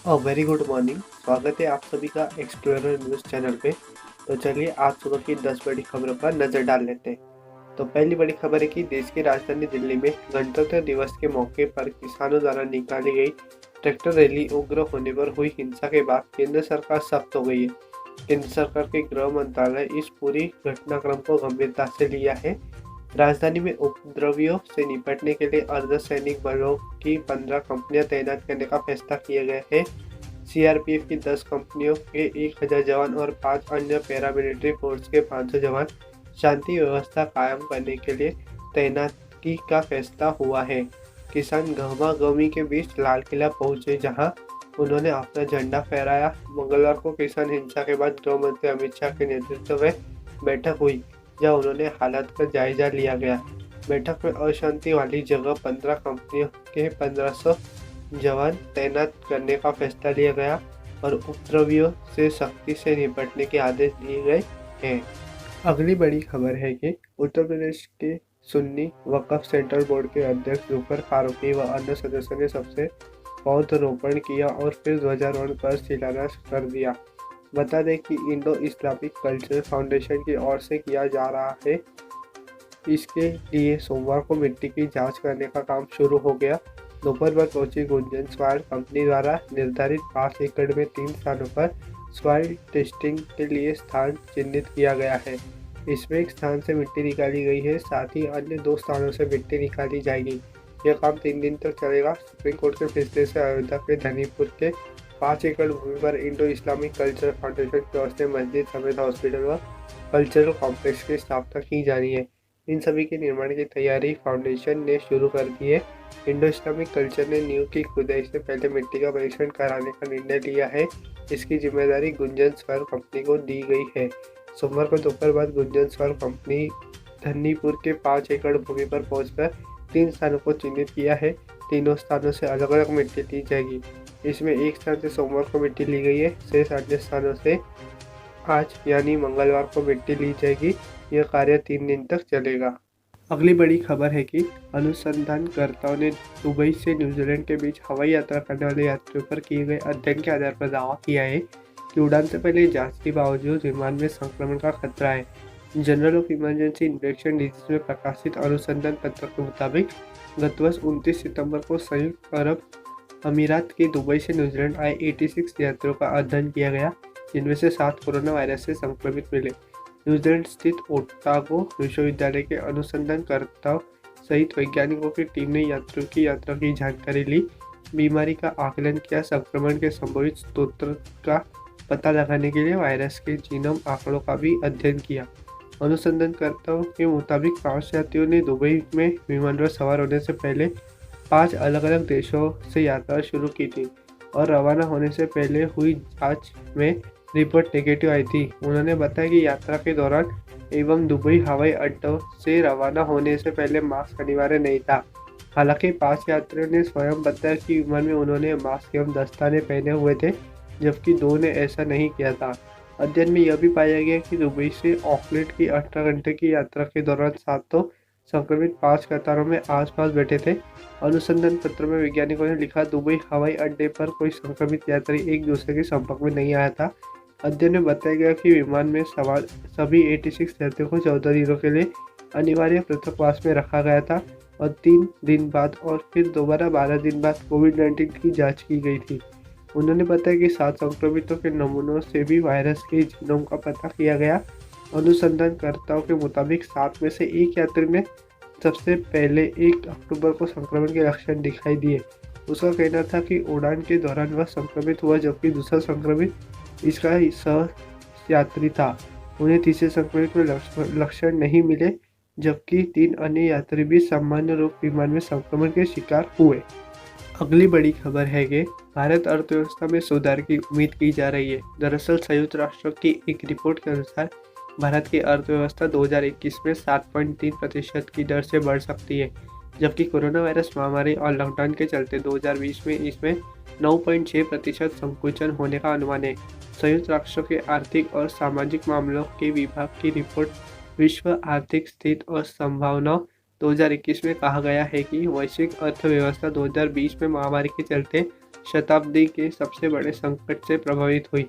Very good morning. स्वागत है आप सभी का एक्सप्लोरर न्यूज़ चैनल पे। तो चलिए आज सुबह की 10 बड़ी खबरों पर नज़र डाल लेते हैं। तो पहली बड़ी खबर है कि देश की राजधानी दिल्ली में गणतंत्र दिवस के मौके पर किसानों द्वारा निकाली गई ट्रैक्टर रैली उग्र होने पर हुई हिंसा के बाद केंद्र सरकार सख्त हो गई है। केंद्र सरकार के गृह मंत्रालय इस पूरी घटनाक्रम को गंभीरता से लिया है। राजधानी में उपद्रवियों से निपटने के लिए अर्धसैनिक बलों की 15 कंपनियां तैनात करने का फैसला किया गया है। सीआरपीएफ की 10 कंपनियों के 1000 जवान और 5 अन्य पैरामिलिट्री फोर्स के 500 जवान शांति व्यवस्था कायम करने के लिए तैनाती का फैसला हुआ है। किसान गहमा-गहमी के बीच लाल किला पहुंचे, जहां उन्होंने अपना झंडा फहराया। मंगलवार को किसान हिंसा के बाद गृह मंत्री अमित शाह के नेतृत्व में बैठक हुई, जहां उन्होंने हालात का जायजा लिया गया। बैठक में अशांति वाली जगह 15 कंपनियों के 1500 जवान तैनात करने का फैसला लिया गया और उपद्रवियों से सख्ती से निपटने के आदेश दिए गए हैं। अगली बड़ी खबर है कि उत्तर प्रदेश के सुन्नी वक्फ सेंट्रल बोर्ड के अध्यक्ष जुफर फारूकी व अन्य सदस्यों ने सबसे पौधरोपण किया और फिर ध्वजारोहण कर शिलान्यास कर दिया। बता दें कि इंडो इस्लामिक कल्चर फाउंडेशन की ओर से किया जा रहा है। इसके लिए सोमवार को मिट्टी की जांच करने का काम शुरू हो गया। दोपहर बाद पहुंची गुंजन सॉइल कंपनी द्वारा निर्धारित 5 एकड़ में 3 स्थानों पर सॉइल टेस्टिंग के लिए स्थान चिन्हित किया गया है। इसमें एक स्थान से मिट्टी निकाली गई है, साथ ही अन्य 2 स्थानों से मिट्टी निकाली जाएगी। यह काम 3 दिन तक चलेगा। सुप्रीम कोर्ट के फैसले से अयोध्या के धनीपुर के 5 एकड़ भूमि पर इंडो इस्लामिक कल्चर फाउंडेशन की ओर से मस्जिद समेत हॉस्पिटल व कल्चरल कॉम्प्लेक्स की स्थापना की जा रही है। इन सभी के निर्माण की तैयारी फाउंडेशन ने शुरू कर दी है। इंडो इस्लामिक कल्चर ने नींव की खुदाई से पहले मिट्टी का परीक्षण कराने का निर्णय लिया है। इसकी जिम्मेदारी गुंजन स्क्वायर कंपनी को दी गई है। सोमवार को दोपहर बाद गुंजन स्क्वायर कंपनी धन्नीपुर के 5 एकड़ भूमि पर पहुंचकर 3 स्थानों को चिन्हित किया है। तीनों स्थानों से अलग अलग मिट्टी ली जाएगी। इसमें एक स्थान से सोमवार को मिट्टी ली गई है, शेष अन्य स्थानों से आज यानी मंगलवार को मिट्टी ली जाएगी। यह कार्य 3 दिन तक चलेगा। अगली बड़ी खबर है कि अनुसंधानकर्ताओं ने दुबई से न्यूजीलैंड के बीच हवाई यात्रा करने वाले यात्रियों पर किए गए अध्ययन के आधार पर दावा किया है कि उड़ान से पहले जांच के बावजूद विमान में संक्रमण का खतरा है। Journal of emergency infection disease में प्रकाशित अनुसंधान पत्र के मुताबिक गत वर्ष 29 सितंबर को संयुक्त अरब अमीरात के दुबई से न्यूजीलैंड आए 86 यात्रियों का अध्ययन किया गया, जिनमें से 7 कोरोना वायरस से संक्रमित मिले। न्यूजीलैंड स्थित ओटागो विश्वविद्यालय के अनुसंधानकर्ताओं सहित वैज्ञानिकों की टीम ने यात्रियों की यात्रा की जानकारी ली, बीमारी का आकलन किया, संक्रमण के संभावित स्रोत का पता लगाने के लिए वायरस के जीनोम आंकड़ों का भी अध्ययन किया। अनुसंधानकर्ताओं के मुताबिक 5 यात्रियों ने दुबई में विमान पर सवार होने से पहले 5 अलग अलग देशों से यात्रा शुरू की थी और रवाना होने से पहले हुई जांच में रिपोर्ट नेगेटिव आई थी। उन्होंने बताया कि यात्रा के दौरान एवं दुबई हवाई अड्डों से रवाना होने से पहले मास्क अनिवार्य नहीं था। हालांकि 5 यात्रियों ने स्वयं बताया कि विमान में उन्होंने मास्क एवं दस्ताने पहने हुए थे, जबकि 2 ने ऐसा नहीं किया था। अध्ययन में यह भी पाया गया कि दुबई से ऑकलैंड की 18 घंटे की यात्रा के दौरान 7 संक्रमित 5 कतारों में आसपास बैठे थे। अनुसंधान पत्र में वैज्ञानिकों ने लिखा, दुबई हवाई अड्डे पर कोई संक्रमित यात्री एक दूसरे के संपर्क में नहीं आया था। अध्ययन में बताया गया कि विमान में सवार सभी 86 यात्रियों को 14 दिनों के लिए अनिवार्य पृथकवास में रखा गया था और 3 दिन बाद और फिर दोबारा 12 दिन बाद कोविड-19 की जांच की गई थी। उन्होंने बताया कि 7 संक्रमितों के नमूनों से भी वायरस के जीनोम का पता किया गया। अनुसंधानकर्ताओं के मुताबिक 7 में से एक यात्री में सबसे पहले 1 अक्टूबर को संक्रमण के लक्षण दिखाई दिए। उसका कहना था कि उड़ान के दौरान वह संक्रमित हुआ, जबकि दूसरा संक्रमित इसका सह यात्री था। उन्हें तीसरे संक्रमित में लक्षण नहीं मिले, जबकि 3 अन्य यात्री भी सामान्य रूप विमान में संक्रमण के शिकार हुए। अगली बड़ी खबर है कि भारत अर्थव्यवस्था में सुधार की उम्मीद की जा रही है। दरअसल संयुक्त राष्ट्र की एक रिपोर्ट के अनुसार भारत की अर्थव्यवस्था 2021 में 7.3% की दर से बढ़ सकती है, जबकि कोरोना वायरस महामारी और लॉकडाउन के चलते 2020 में इसमें 9.6% संकुचन होने का अनुमान है। संयुक्त राष्ट्र के आर्थिक और सामाजिक मामलों के विभाग की रिपोर्ट विश्व आर्थिक स्थिति और संभावनाओं 2021 में कहा गया है कि वैश्विक अर्थव्यवस्था 2020 में महामारी के चलते शताब्दी के सबसे बड़े संकट से प्रभावित हुई।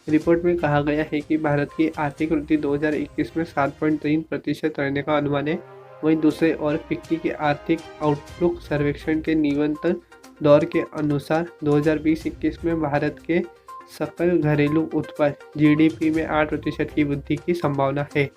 रिपोर्ट में कहा गया है कि भारत की आर्थिक वृद्धि 2021 में 7.3% रहने का अनुमान है। वहीं दूसरे ओर फिक्की के आर्थिक आउटलुक सर्वेक्षण के निरंतर दौर के अनुसार 2020-21 में भारत के सकल घरेलू उत्पाद जीडीपी में 8% की वृद्धि की संभावना है।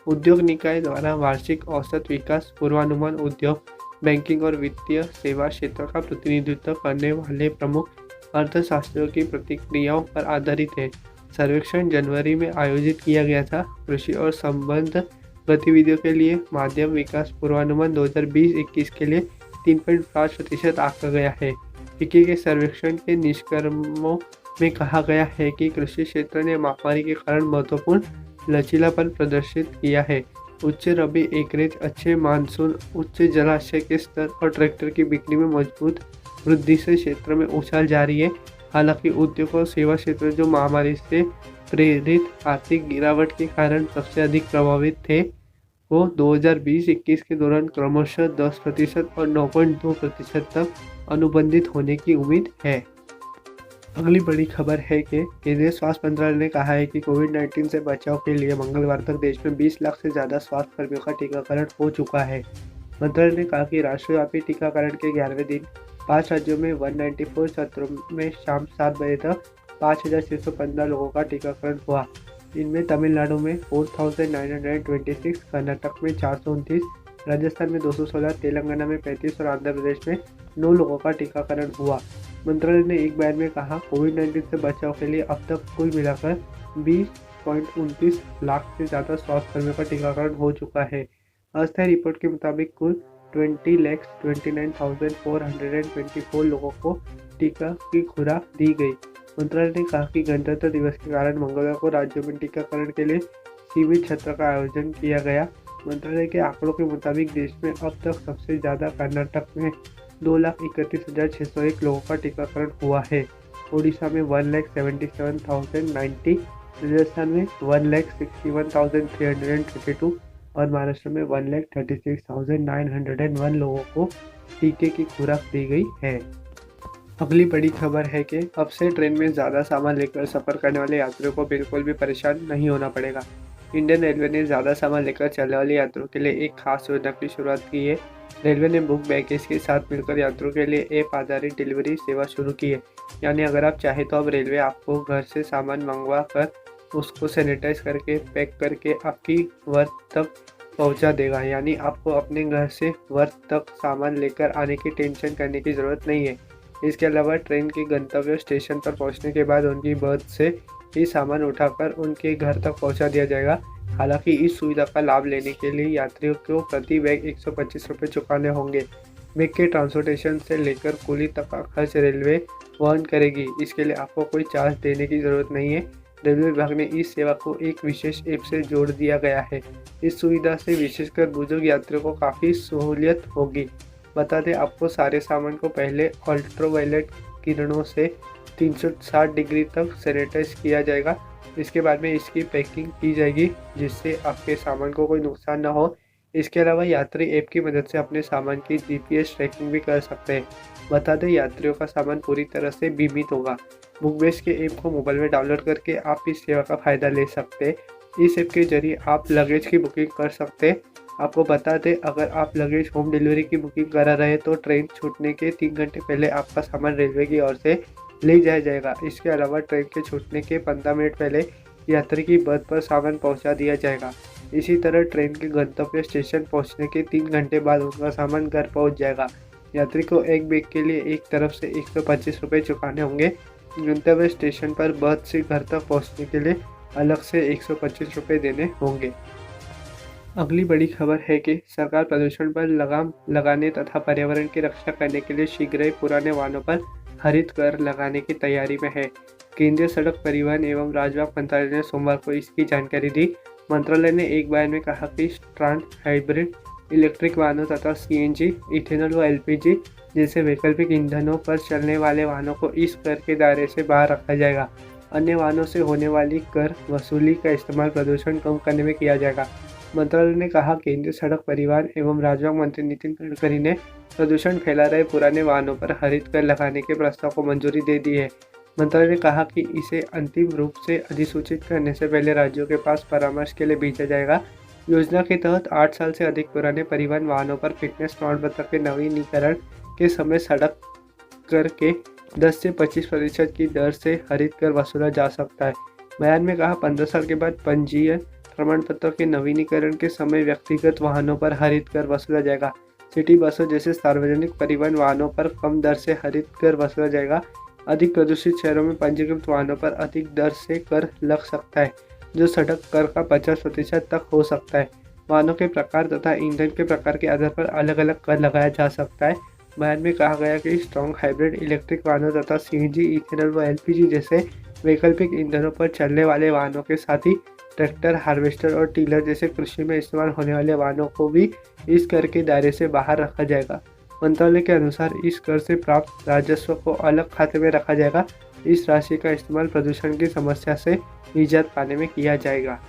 उद्योग निकाय द्वारा वार्षिक औसत विकास पूर्वानुमान उद्योग, बैंकिंग और वित्तीय सेवा क्षेत्र का प्रतिनिधित्व करने वाले प्रमुख अर्थशास्त्रियों की प्रतिक्रियाओं पर आधारित है। सर्वेक्षण जनवरी में आयोजित किया गया था। कृषि और संबद्ध गतिविधियों के लिए माध्यम विकास पूर्वानुमान 2020-21 के लिए 3.5% आंका गया है। फिक्की के सर्वेक्षण के निष्कर्षों में कहा गया है कि कृषि क्षेत्र ने महामारी के कारण महत्वपूर्ण लचीलापन प्रदर्शित किया है। उच्च रबी एकरेज, अच्छे मानसून, उच्च जलाशय के स्तर और ट्रैक्टर की बिक्री में मजबूत वृद्धि से क्षेत्र में उछाल जारी है। हालांकि उद्योग और सेवा क्षेत्र जो महामारी से प्रेरित आर्थिक गिरावट के कारण सबसे अधिक प्रभावित थे, वो 2020-21 के दौरान क्रमशः 10% और 9.2% तक अनुबंधित होने की उम्मीद है। अगली बड़ी खबर है कि केंद्रीय स्वास्थ्य मंत्रालय ने कहा है कि कोविड-19 से बचाव के लिए मंगलवार तक देश में 20 लाख से ज़्यादा स्वास्थ्य कर्मियों का टीकाकरण हो चुका है। मंत्रालय ने कहा कि राष्ट्रव्यापी टीकाकरण के 11वें दिन 5 राज्यों में 194 सत्रों में शाम 7 बजे तक 5,615 लोगों का टीकाकरण हुआ। इनमें तमिलनाडु में 4,926, कर्नाटक में 429, राजस्थान में 216, तेलंगाना में 35 और आंध्र प्रदेश में 9 लोगों का टीकाकरण हुआ। मंत्रालय ने एक बयान में कहा, कोविड-19 से बचाव के लिए अब तक कुल मिलाकर 20.29 लाख से ज़्यादा स्वास्थ्य कर्मियों का टीकाकरण हो चुका है। अस्थायी रिपोर्ट के मुताबिक कुल 20,29,424 लोगों को टीका की खुराक दी गई। मंत्रालय ने कहा कि गणतंत्र दिवस के कारण मंगलवार को राज्यों में टीकाकरण के लिए सीमित सत्र का आयोजन किया गया। मंत्रालय के आंकड़ों के मुताबिक देश में अब तक सबसे ज़्यादा कर्नाटक में 2,31,601 लोगों का टीकाकरण हुआ है। ओडिशा में 1,77,090, राजस्थान में 1,61,332 और महाराष्ट्र में 1,36,901 लोगों को टीके की खुराक दी गई है। अगली बड़ी खबर है कि अब से ट्रेन में ज़्यादा सामान लेकर सफ़र करने वाले यात्रियों को बिल्कुल भी परेशान नहीं होना पड़ेगा। इंडियन रेलवे ने ज़्यादा सामान लेकर चलने वाले यात्रियों के लिए एक खास योजना की शुरुआत की है। रेलवे ने बुक बैगेज के साथ मिलकर यात्रियों के लिए ऐप आधारित डिलीवरी सेवा शुरू की है। यानी अगर आप चाहें तो अब रेलवे आपको घर से सामान मंगवा कर उसको सैनिटाइज करके पैक करके आपकी वर्थ तक पहुंचा देगा। यानी आपको अपने घर से वर्थ तक सामान लेकर आने की टेंशन करने की ज़रूरत नहीं है। इसके अलावा ट्रेन के गंतव्य स्टेशन पर पहुंचने के बाद उनकी बर्थ से ही सामान उठाकर उनके घर तक पहुंचा दिया जाएगा। हालांकि इस सुविधा का लाभ लेने के लिए यात्रियों को प्रति बैग 125 रुपये चुकाने होंगे। बैग के ट्रांसपोर्टेशन से लेकर कुली तक का खर्च रेलवे वहन करेगी। इसके लिए आपको कोई चार्ज देने की ज़रूरत नहीं है। रेलवे विभाग ने इस सेवा को एक विशेष ऐप से जोड़ दिया गया है। इस सुविधा से विशेषकर बुजुर्ग यात्रियों को काफ़ी सहूलियत होगी। बता दें आपको, सारे सामान को पहले अल्ट्रावायलेट किरणों से 360 डिग्री तक सैनिटाइज किया जाएगा। इसके बाद में इसकी पैकिंग की जाएगी जिससे आपके सामान को कोई नुकसान ना हो। इसके अलावा यात्री ऐप की मदद से अपने सामान की GPS ट्रैकिंग भी कर सकते हैं। बता दें यात्रियों का सामान पूरी तरह से बीमित होगा। बुकबेस के ऐप को मोबाइल में डाउनलोड करके आप इस सेवा का फ़ायदा ले सकते हैं। इस ऐप के जरिए आप लगेज की बुकिंग कर सकते हैं। आपको बता दें, अगर आप लगेज होम डिलीवरी की बुकिंग करा रहे हैं तो ट्रेन छूटने के 3 घंटे पहले आपका सामान रेलवे की ओर से ले जाया जाएगा। इसके अलावा ट्रेन के छूटने के 15 मिनट पहले यात्री की बर्थ पर सामान पहुंचा दिया जाएगा। इसी तरह ट्रेन के गंतव्य स्टेशन पहुंचने के 3 घंटे बाद उनका सामान घर पहुंच जाएगा। यात्री को एक बैग के लिए एक तरफ से 125 रुपये चुकाने होंगे। गंतव्य स्टेशन पर बर्थ से घर तक पहुँचने के लिए अलग से 125 रुपये देने होंगे। अगली बड़ी खबर है कि सरकार प्रदूषण पर लगाम लगाने तथा पर्यावरण की रक्षा करने के लिए शीघ्र ही पुराने वाहनों पर हरित कर लगाने की तैयारी में है। केंद्रीय सड़क परिवहन एवं राजमार्ग मंत्रालय ने सोमवार को इसकी जानकारी दी। मंत्रालय ने एक बयान में कहा कि स्ट्रांड, हाइब्रिड, इलेक्ट्रिक वाहनों तथा CNG, इथेनॉल व LPG जैसे वैकल्पिक ईंधनों पर चलने वाले वाहनों को इस कर के दायरे से बाहर रखा जाएगा। अन्य वाहनों से होने वाली कर वसूली का इस्तेमाल प्रदूषण कम करने में किया जाएगा। मंत्रालय ने कहा केंद्रीय सड़क परिवहन एवं राजमार्ग मंत्री नितिन गडकरी ने प्रदूषण फैला रहे पुराने वाहनों पर हरित कर लगाने के प्रस्ताव को मंजूरी दे दी है। मंत्रालय ने कहा कि इसे अंतिम रूप से अधिसूचित करने से पहले राज्यों के पास परामर्श के लिए भेजा जाएगा। योजना के तहत 8 साल से अधिक पुराने परिवहन वाहनों पर फिटनेस प्रमाण पत्र के नवीनीकरण के समय सड़क कर के 10 से 25% की दर से हरित कर वसूला जा सकता है। बयान में कहा 15 साल के बाद पंजीयन प्रमाण पत्र के नवीनीकरण के समय व्यक्तिगत वाहनों पर हरित कर वसूला जाएगा। सिटी बसों जैसे सार्वजनिक परिवहन वाहनों पर कम दर से हरित कर वसूला जाएगा। अधिक प्रदूषित शहरों में पंजीकृत वाहनों पर अधिक दर से कर लग सकता है, जो सड़क कर का 50% तक हो सकता है। वाहनों के प्रकार तथा ईंधन के प्रकार के आधार पर अलग अलग कर लगाया जा सकता है। बयान में कहा गया कि स्ट्रॉन्ग हाइब्रिड इलेक्ट्रिक वाहनों तथा सीएनजी, इथेनॉल व एलपीजी जैसे वैकल्पिक ईंधनों पर चलने वाले वाहनों के साथ ही ट्रैक्टर, हार्वेस्टर और टीलर जैसे कृषि में इस्तेमाल होने वाले वाहनों को भी इस कर के दायरे से बाहर रखा जाएगा। मंत्रालय के अनुसार इस कर से प्राप्त राजस्व को अलग खाते में रखा जाएगा। इस राशि का इस्तेमाल प्रदूषण की समस्या से निजात पाने में किया जाएगा।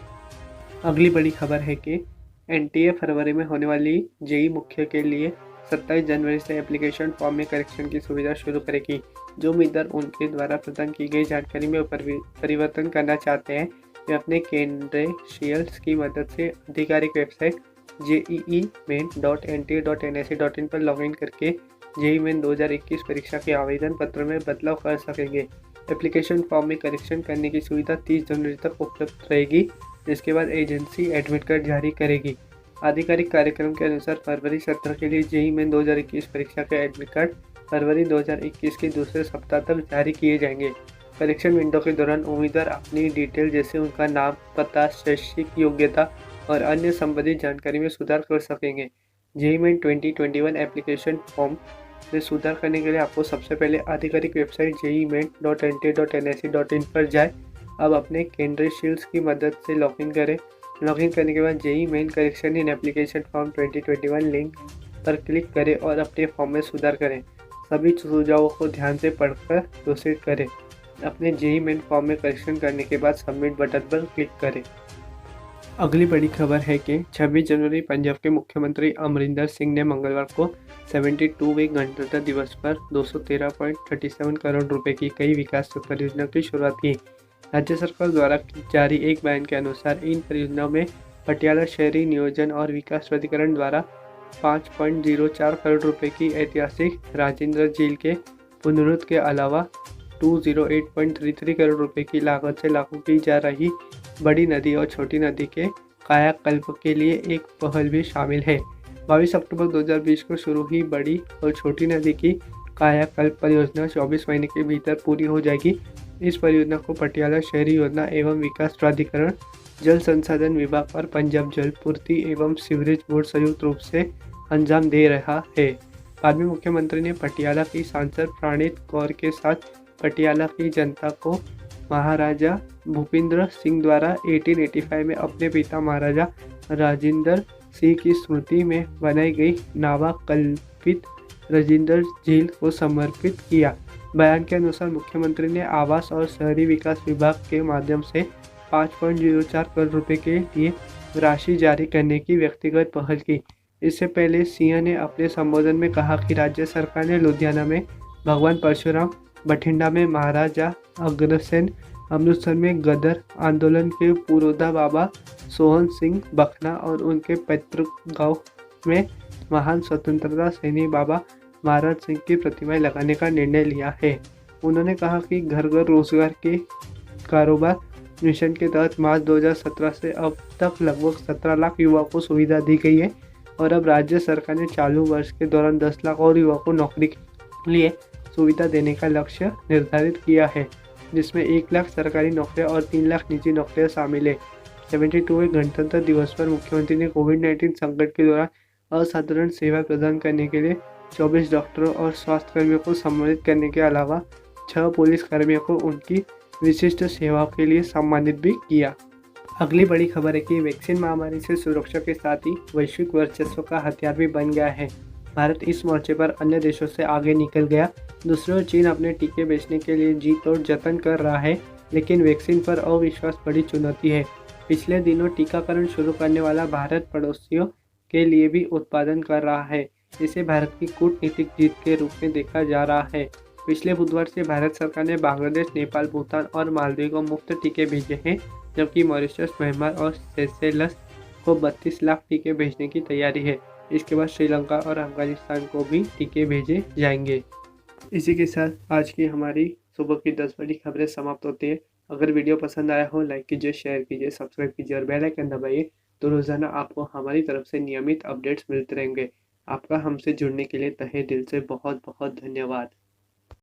अगली बड़ी खबर है कि एनटीए फरवरी में होने वाली जेईई मुख्य के लिए 27 जनवरी से एप्लीकेशन फॉर्म में करेक्शन की सुविधा शुरू करेगी। जो उम्मीदवार उनके द्वारा प्रदान की गई जानकारी में परिवर्तन करना चाहते हैं, वे अपने क्रेडेंशियल्स की मदद से आधिकारिक वेबसाइट jee-main.nta.nic.in पर लॉगिन करके जेईई मेन 2021 परीक्षा के आवेदन पत्र में बदलाव कर सकेंगे। एप्लीकेशन फॉर्म में करेक्शन करने की सुविधा 30 जनवरी तक उपलब्ध रहेगी, जिसके बाद एजेंसी एडमिट कार्ड जारी करेगी। आधिकारिक कार्यक्रम के अनुसार फरवरी सत्र के लिए जेईई मेन 2021 परीक्षा के एडमिट कार्ड फरवरी 2021 के दूसरे सप्ताह तक जारी किए जाएंगे। करेक्शन विंडो के दौरान उम्मीदवार अपनी डिटेल जैसे उनका नाम, पता, शैक्षिक योग्यता और अन्य संबंधित जानकारी में सुधार कर सकेंगे। जेईई मेन 2021 एप्लीकेशन फॉर्म में सुधार करने के लिए आपको सबसे पहले आधिकारिक वेबसाइट jee-main.nta.nic.in पर जाएं। अब अपने क्रेडेंशियल्स की मदद से लॉगिन करें। लॉगिन करने के बाद JEE main correction in application form 2021 link पर क्लिक करें और अपने फॉर्म में सुधार करें। सभी सुझावों को ध्यान से पढ़कर प्रोसीड करें। अपने जेईई मेन फॉर्म में करेक्शन करने के बाद सबमिट बटन पर क्लिक करें। अगली बड़ी खबर है कि 26 जनवरी पंजाब के मुख्यमंत्री अमरिंदर सिंह ने मंगलवार को 72वें गणतंत्र दिवस पर 213.37 करोड़ रुपए की कई विकास परियोजनाओं की शुरुआत की। राज्य सरकार द्वारा जारी एक बयान के अनुसार इन परियोजनाओं में पटियाला शहरी नियोजन और विकास प्राधिकरण द्वारा 5.04 करोड़ रुपए की ऐतिहासिक राजेंद्र झील के पुनरुद्धार के अलावा 208.33 करोड़ रुपए की लागत से लागू की जा रही बड़ी नदी और छोटी नदी के कायाकल्प के लिए एक पहल भी शामिल है। 22 अक्टूबर 2020 को शुरू हुई बड़ी और छोटी नदी की कायाकल्प परियोजना 24 महीने के भीतर पूरी हो जाएगी। इस परियोजना को पटियाला शहरी योजना एवं विकास प्राधिकरण, जल संसाधन विभाग और पंजाब जल पूर्ति एवं सीवरेज बोर्ड संयुक्त रूप से अंजाम दे रहा है। बाद में मुख्यमंत्री ने पटियाला की सांसद प्रणीत कौर के साथ पटियाला की जनता को महाराजा भूपिंदर सिंह द्वारा 1885 में अपने पिता महाराजा राजेंद्र सिंह की स्मृति में बनाई गई नावाकल्पित राजेंद्र झील को समर्पित किया। बयान के अनुसार मुख्यमंत्री ने आवास और शहरी विकास विभाग के माध्यम से 5.04 करोड़ रुपए के लिए राशि जारी करने की व्यक्तिगत पहल की। इससे पहले सिंह ने अपने संबोधन में कहा कि राज्य सरकार ने लुधियाना में भगवान परशुराम, बठिंडा में महाराजा अग्रसेन, अमृतसर में गदर आंदोलन के पुरोधा बाबा सोहन सिंह बखना और उनके पैतृक गांव में महान स्वतंत्रता सेनानी बाबा महाराज सिंह की प्रतिमाएं लगाने का निर्णय लिया है। उन्होंने कहा कि घर घर रोजगार के कारोबार मिशन के तहत मार्च 2017 से अब तक लगभग 17 लाख युवाओं को सुविधा दी गई है और अब राज्य सरकार ने चालू वर्ष के दौरान 10 लाख और युवाओं को नौकरी के लिए सुविधा देने का लक्ष्य निर्धारित किया है, जिसमें 1 लाख सरकारी नौकरियां और 3 लाख निजी नौकरियां शामिल है। 72वें गणतंत्र दिवस पर मुख्यमंत्री ने कोविड-19 संकट के दौरान असाधारण सेवा प्रदान करने के लिए 24 डॉक्टरों और स्वास्थ्य कर्मियों को सम्मानित करने के अलावा 6 पुलिस कर्मियों को उनकी विशिष्ट सेवाओं के लिए सम्मानित भी किया। अगली बड़ी खबर है कि वैक्सीन महामारी से सुरक्षा के साथ ही वैश्विक वर्चस्व का हथियार भी बन गया है। भारत इस मोर्चे पर अन्य देशों से आगे निकल गया। दूसरी ओर चीन अपने टीके बेचने के लिए जी तोड़ जतन कर रहा है, लेकिन वैक्सीन पर अविश्वास बड़ी चुनौती है। पिछले दिनों टीकाकरण शुरू करने वाला भारत पड़ोसियों के लिए भी उत्पादन कर रहा है। इसे भारत की कूटनीतिक जीत के रूप में देखा जा रहा है। पिछले बुधवार से भारत सरकार ने बांग्लादेश, नेपाल, भूटान और मालदीव को मुफ्त टीके भेजे हैं, जबकि मॉरिशस, म्यांमार और सेशेल्स को 32 लाख टीके भेजने की तैयारी है। इसके बाद श्रीलंका और अफगानिस्तान को भी टीके भेजे जाएंगे। इसी के साथ आज की हमारी सुबह की 10 बड़ी खबरें समाप्त होती है। अगर वीडियो पसंद आया हो, लाइक कीजिए, शेयर कीजिए, सब्सक्राइब कीजिए और बेल आइकन दबाइए, तो रोज़ाना आपको हमारी तरफ से नियमित अपडेट्स मिलते रहेंगे। आपका हमसे जुड़ने के लिए तहे दिल से बहुत बहुत धन्यवाद।